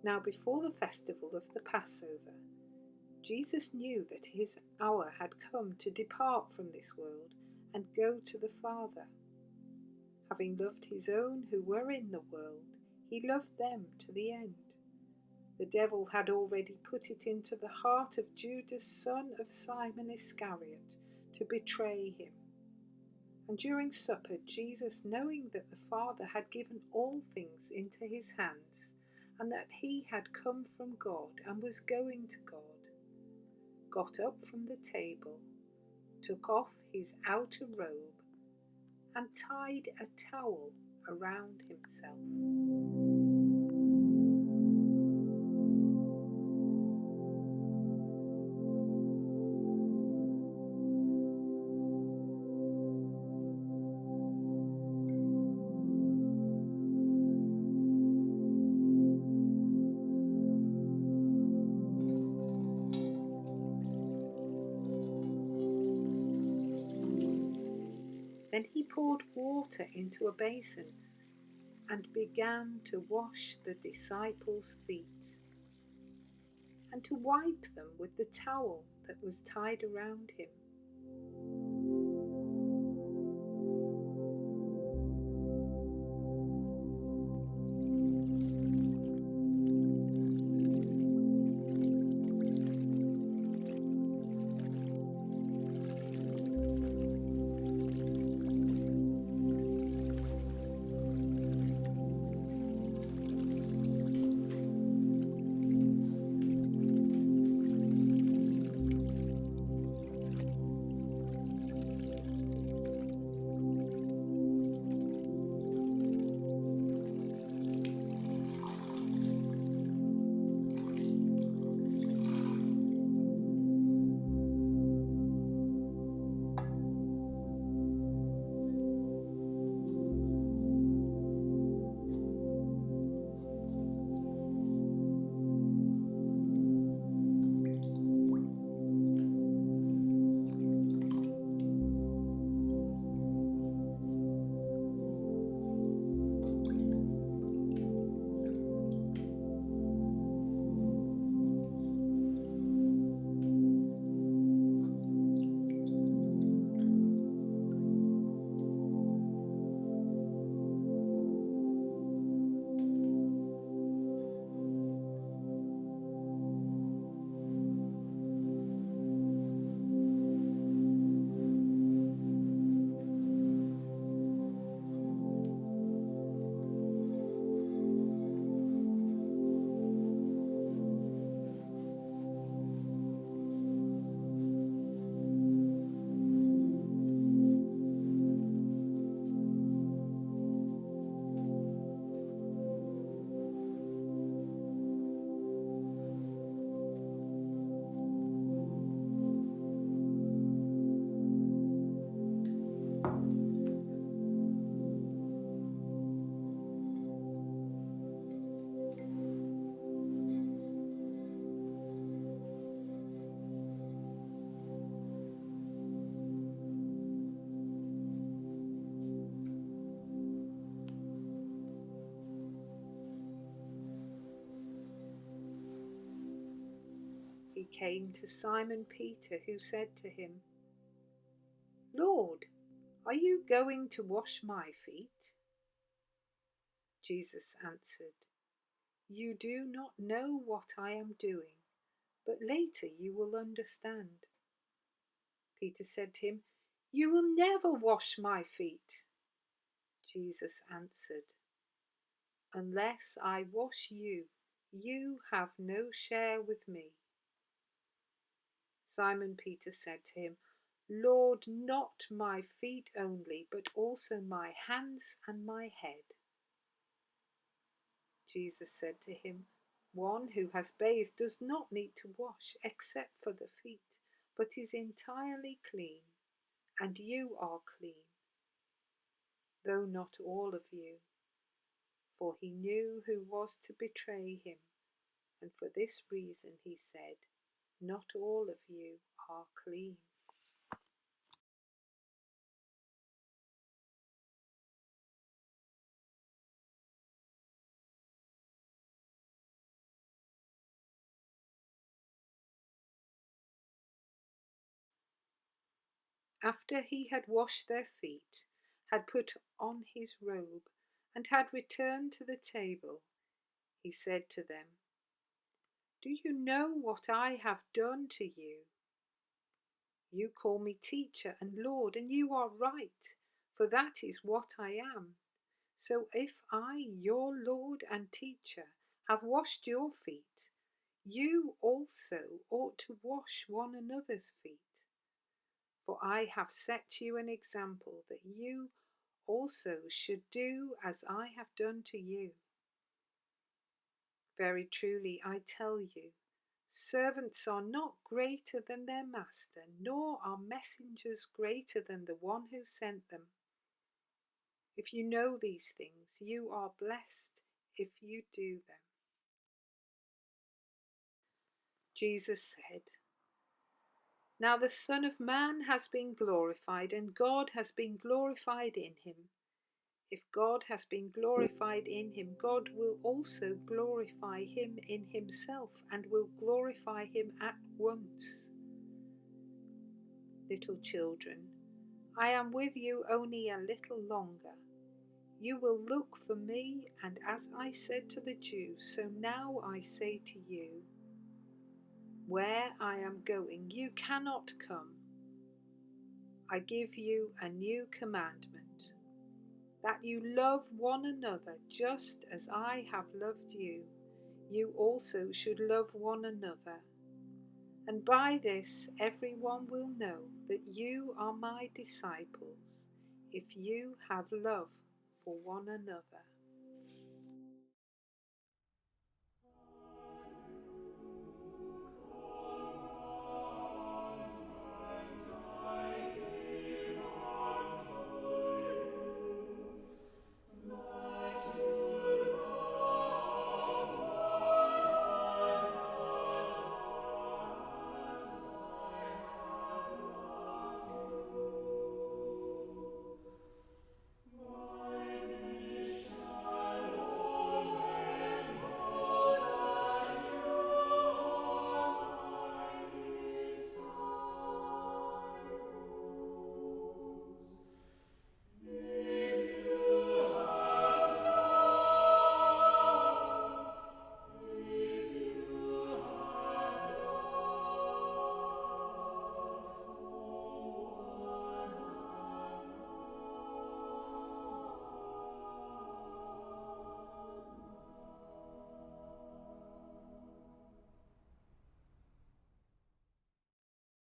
Now before the festival of the Passover, Jesus knew that his hour had come to depart from this world and go to the Father. Having loved his own who were in the world, he loved them to the end. The devil had already put it into the heart of Judas, son of Simon Iscariot, to betray him. And during supper, Jesus, knowing that the Father had given all things into his hands, and that he had come from God and was going to God, got up from the table, took off his outer robe, and tied a towel around himself. Then he poured water into a basin and began to wash the disciples' feet and to wipe them with the towel that was tied around him. He came to Simon Peter, who said to him, "Lord, are you going to wash my feet?" Jesus answered, "You do not know what I am doing, but later you will understand." Peter said to him, "You will never wash my feet." Jesus answered, "Unless I wash you, you have no share with me." Simon Peter said to him, "Lord, not my feet only, but also my hands and my head." Jesus said to him, "One who has bathed does not need to wash except for the feet, but is entirely clean, and you are clean, though not all of you." For he knew who was to betray him, and for this reason he said, "Not all of you are clean." After he had washed their feet, had put on his robe, and had returned to the table, he said to them, "Do you know what I have done to you? You call me teacher and Lord, and you are right, for that is what I am. So if I, your Lord and teacher, have washed your feet, you also ought to wash one another's feet. For I have set you an example that you also should do as I have done to you. Very truly I tell you, servants are not greater than their master, nor are messengers greater than the one who sent them. If you know these things, you are blessed if you do them." Jesus said, "Now the Son of Man has been glorified, and God has been glorified in him. If God has been glorified in him, God will also glorify him in himself, and will glorify him at once. Little children, I am with you only a little longer. You will look for me, and as I said to the Jews, so now I say to you, where I am going, you cannot come. I give you a new commandment, that you love one another just as I have loved you. You also should love one another. And by this everyone will know that you are my disciples, if you have love for one another."